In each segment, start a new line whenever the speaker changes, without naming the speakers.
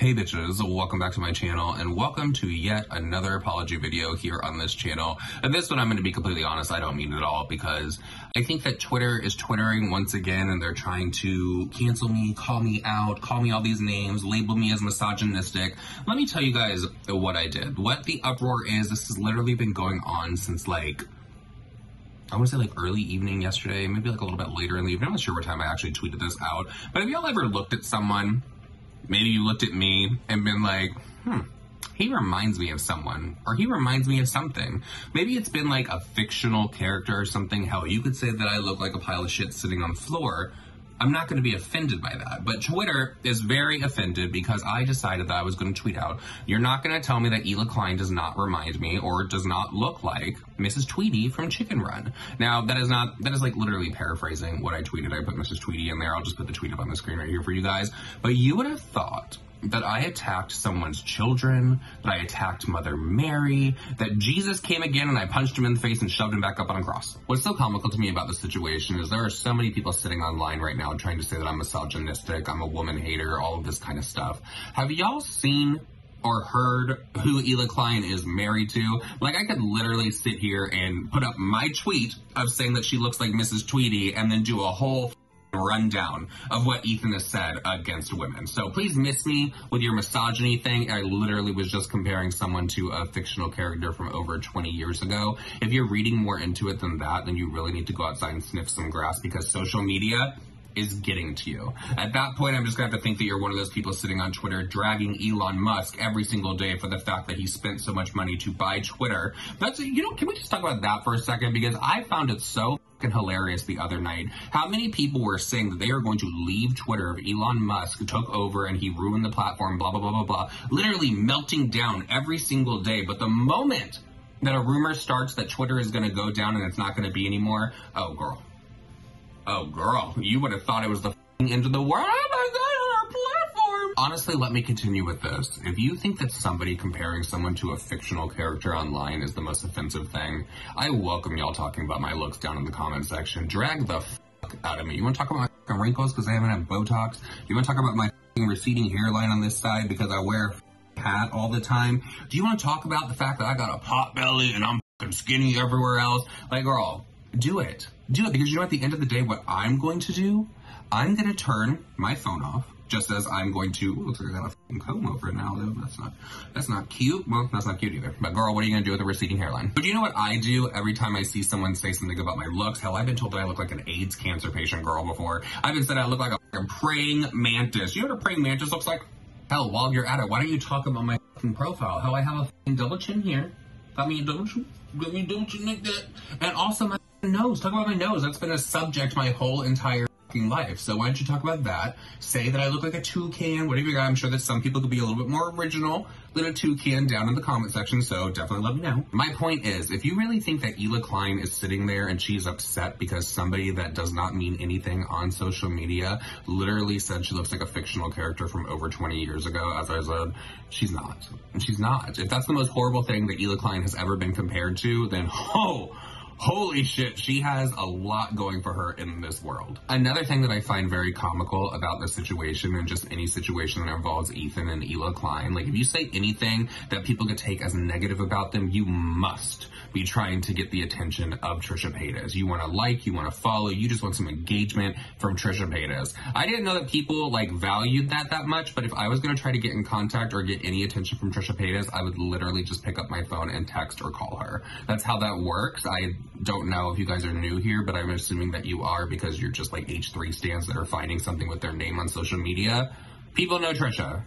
Hey bitches, welcome back to my channel and welcome to yet another apology video here on this channel. And this one, I'm going to be completely honest, I don't mean it at all, because I think that Twitter is twittering once again and they're trying to cancel me, call me out, call me all these names, label me as misogynistic. Let me tell you guys what I did. What the uproar is, this has literally been going on since I want to say early evening yesterday, maybe a little bit later in the evening. I'm not sure what time I actually tweeted this out, but have y'all ever looked at someone, maybe you looked at me and been like, he reminds me of someone, or he reminds me of something. Maybe it's been a fictional character or something. Hell, you could say that I look like a pile of shit sitting on the floor. I'm not going to be offended by that. But Twitter is very offended because I decided that I was going to tweet out, you're not going to tell me that Hila Klein does not remind me or does not look like Mrs. Tweety from Chicken Run. Now, that is literally paraphrasing what I tweeted. I put Mrs. Tweety in there. I'll just put the tweet up on the screen right here for you guys. But you would have thought that I attacked someone's children, that I attacked Mother Mary, that Jesus came again and I punched him in the face and shoved him back up on a cross. What's so comical to me about this situation is there are so many people sitting online right now trying to say that I'm misogynistic, I'm a woman hater, all of this kind of stuff. Have y'all seen or heard who Hila Klein is married to? I could literally sit here and put up my tweet of saying that she looks like Mrs. Tweety and then do a whole rundown of what Ethan has said against women. So please miss me with your misogyny thing. I literally was just comparing someone to a fictional character from over 20 years ago. If you're reading more into it than that, then you really need to go outside and sniff some grass, because social media is getting to you. At that point, I'm just gonna have to think that you're one of those people sitting on Twitter dragging Elon Musk every single day for the fact that he spent so much money to buy Twitter. That's, can we just talk about that for a second? Because I found it so hilarious the other night how many people were saying that they are going to leave Twitter if Elon Musk took over and he ruined the platform, blah, blah, blah, blah, blah, literally melting down every single day. But the moment that a rumor starts that Twitter is going to go down and it's not going to be anymore, oh girl, you would have thought it was the end of the world. Oh my God, our platform. Honestly, let me continue with this. If you think that somebody comparing someone to a fictional character online is the most offensive thing, I welcome y'all talking about my looks down in the comment section. Drag the out of me. You want to talk about my wrinkles because I haven't had Botox? You want to talk about my receding hairline on this side because I wear a hat all the time? Do you want to talk about the fact that I got a pot belly and I'm skinny everywhere else? Girl, do it. Do it, because at the end of the day, what I'm going to do, I'm going to turn my phone off, just as I'm going to, looks like I got a comb over it now, that's not cute. Well, that's not cute either. But girl, what are you going to do with a receding hairline? But you know what I do every time I see someone say something about my looks? Hell, I've been told that I look like an AIDS cancer patient girl before. I've been said I look like a praying mantis. You know what a praying mantis looks like? Hell, while you're at it, why don't you talk about my profile? How I have a double chin here. Got me a double chin like that. And also my nose. Talk about my nose. That's been a subject my whole entire life. So why don't you talk about that? Say that I look like a toucan, whatever you got. I'm sure that some people could be a little bit more original than a toucan down in the comment section, so definitely let me know. My point is, if you really think that Hila Klein is sitting there and she's upset because somebody that does not mean anything on social media literally said she looks like a fictional character from over 20 years ago, as I said, she's not. And she's not. If that's the most horrible thing that Hila Klein has ever been compared to, then holy shit, she has a lot going for her in this world. Another thing that I find very comical about this situation, and just any situation that involves Ethan and Hila Klein, if you say anything that people could take as negative about them, you must be trying to get the attention of Trisha Paytas. You want to like, you want to follow, you just want some engagement from Trisha Paytas. I didn't know that people valued that much, but if I was going to try to get in contact or get any attention from Trisha Paytas, I would literally just pick up my phone and text or call her. That's how that works. I don't know if you guys are new here, but I'm assuming that you are, because you're just H3 stands that are finding something with their name on social media. People know Trisha.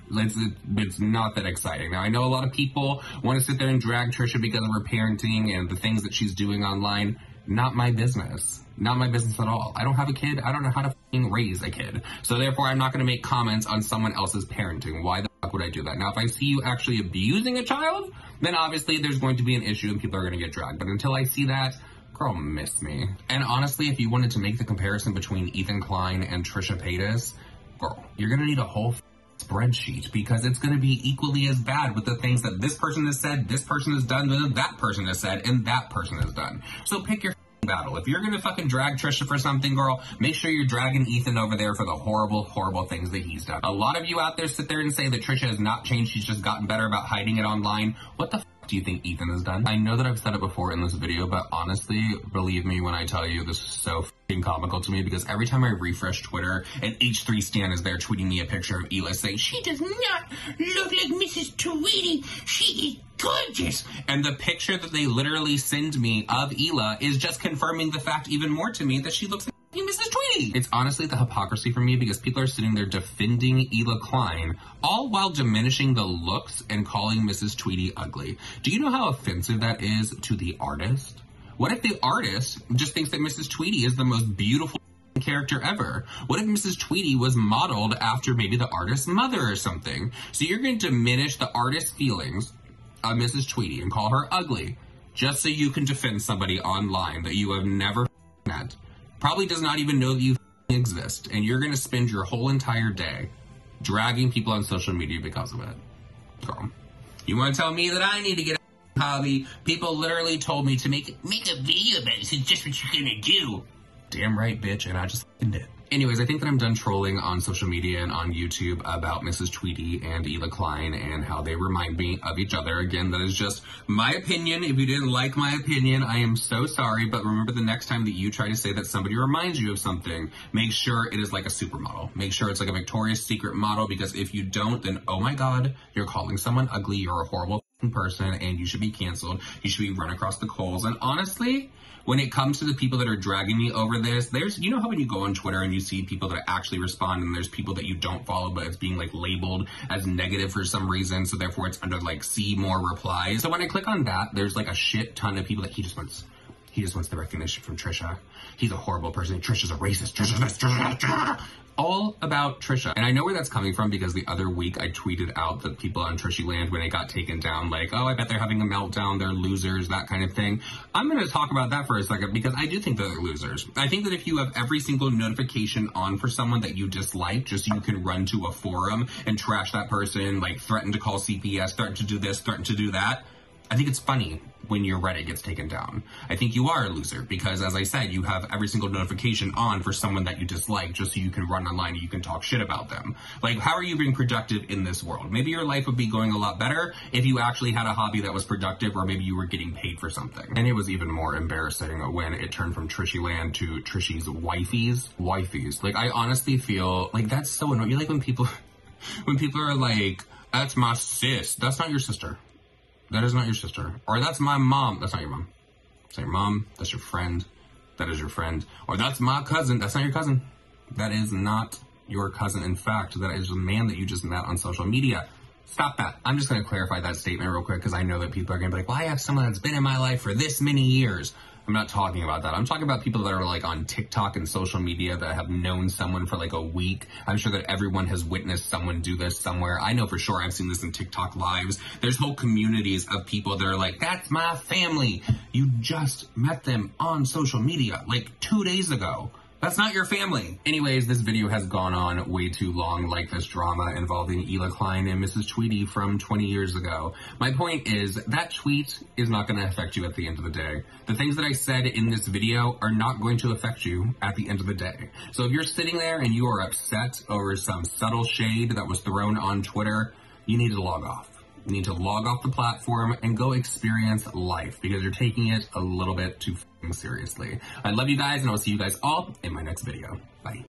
It's not that exciting. Now, I know a lot of people want to sit there and drag Trisha because of her parenting and the things that she's doing online. Not my business. Not my business at all. I don't have a kid. I don't know how to raise a kid. So therefore, I'm not going to make comments on someone else's parenting. Why the fuck would I do that? Now, if I see you actually abusing a child, then obviously there's going to be an issue and people are going to get dragged. But until I see that, girl, miss me. And honestly, if you wanted to make the comparison between Ethan Klein and Trisha Paytas, girl, you're going to need a whole spreadsheet, because it's going to be equally as bad with the things that this person has said, this person has done, that person has said, and that person has done. So pick your battle. If you're gonna fucking drag Trisha for something, girl, make sure you're dragging Ethan over there for the horrible, horrible things that he's done. A lot of you out there sit there and say that Trisha has not changed, she's just gotten better about hiding it online. What the do you think Ethan has done? I know that I've said it before in this video, but honestly, believe me when I tell you, this is so f***ing comical to me, because every time I refresh Twitter, an H3 stan is there tweeting me a picture of Hila saying, "She does not look like Mrs. Tweety. She is gorgeous." And the picture that they literally send me of Hila is just confirming the fact even more to me that she looks like Mrs. Tweety. It's honestly the hypocrisy for me, because people are sitting there defending Hila Klein, all while diminishing the looks and calling Mrs. Tweety ugly. Do you know how offensive that is to the artist? What if the artist just thinks that Mrs. Tweety is the most beautiful character ever? What if Mrs. Tweety was modeled after maybe the artist's mother or something? So you're going to diminish the artist's feelings of Mrs. Tweety and call her ugly just so you can defend somebody online that you have never met, probably does not even know that you exist, and you're going to spend your whole entire day dragging people on social media because of it. Girl, you want to tell me that I need to get a hobby? People literally told me to make a video about it. This is just what you're going to do. Damn right, bitch, and I just did. Anyways, I think that I'm done trolling on social media and on YouTube about Mrs. Tweety and Hila Klein and how they remind me of each other. Again, that is just my opinion. If you didn't like my opinion, I am so sorry. But remember, the next time that you try to say that somebody reminds you of something, make sure it is like a supermodel. Make sure it's like a Victoria's Secret model, because if you don't, then oh my God, you're calling someone ugly. You're a horrible person and you should be canceled. You should be run across the coals. And honestly, when it comes to the people that are dragging me over this, you know how when you go on Twitter and you see people that actually respond, and there's people that you don't follow, but it's being like labeled as negative for some reason, so therefore it's under like see more replies. So when I click on that, there's like a shit ton of people that he just wants the recognition from Trisha. He's a horrible person. Trisha's a racist. Trisha's this. Trisha. All about Trisha. And I know where that's coming from, because the other week I tweeted out that people on Trishy Land, when it got taken down, like, oh, I bet they're having a meltdown, they're losers, that kind of thing. I'm going to talk about that for a second, because I do think that they're losers. I think that if you have every single notification on for someone that you dislike, just so you can run to a forum and trash that person, like threaten to call CPS, threaten to do this, threaten to do that, I think it's funny when your Reddit gets taken down. I think you are a loser, because as I said, you have every single notification on for someone that you dislike just so you can run online and you can talk shit about them. Like, how are you being productive in this world? Maybe your life would be going a lot better if you actually had a hobby that was productive, or maybe you were getting paid for something. And it was even more embarrassing when it turned from Trishy Land to Trishy's wifeys. Wifeys. Like, I honestly feel like that's so annoying. You like when people are like, that's my sis. That's not your sister. That is not your sister. Or that's my mom. That's not your mom. That's not your mom. That's your friend. That is your friend. Or that's my cousin. That's not your cousin. That is not your cousin. In fact, that is a man that you just met on social media. Stop that. I'm just going to clarify that statement real quick, because I know that people are going to be like, well, I have someone that's been in my life for this many years. I'm not talking about that. I'm talking about people that are like on TikTok and social media that have known someone for like a week. I'm sure that everyone has witnessed someone do this somewhere. I know for sure I've seen this in TikTok lives. There's whole communities of people that are like, that's my family. You just met them on social media like 2 days ago. That's not your family. Anyways, this video has gone on way too long, like this drama involving Hila Klein and Mrs. Tweety from 20 years ago. My point is, that tweet is not going to affect you at the end of the day. The things that I said in this video are not going to affect you at the end of the day. So if you're sitting there and you are upset over some subtle shade that was thrown on Twitter, you need to log off. You need to log off the platform and go experience life, because you're taking it a little bit too seriously. I love you guys, and I'll see you guys all in my next video. Bye.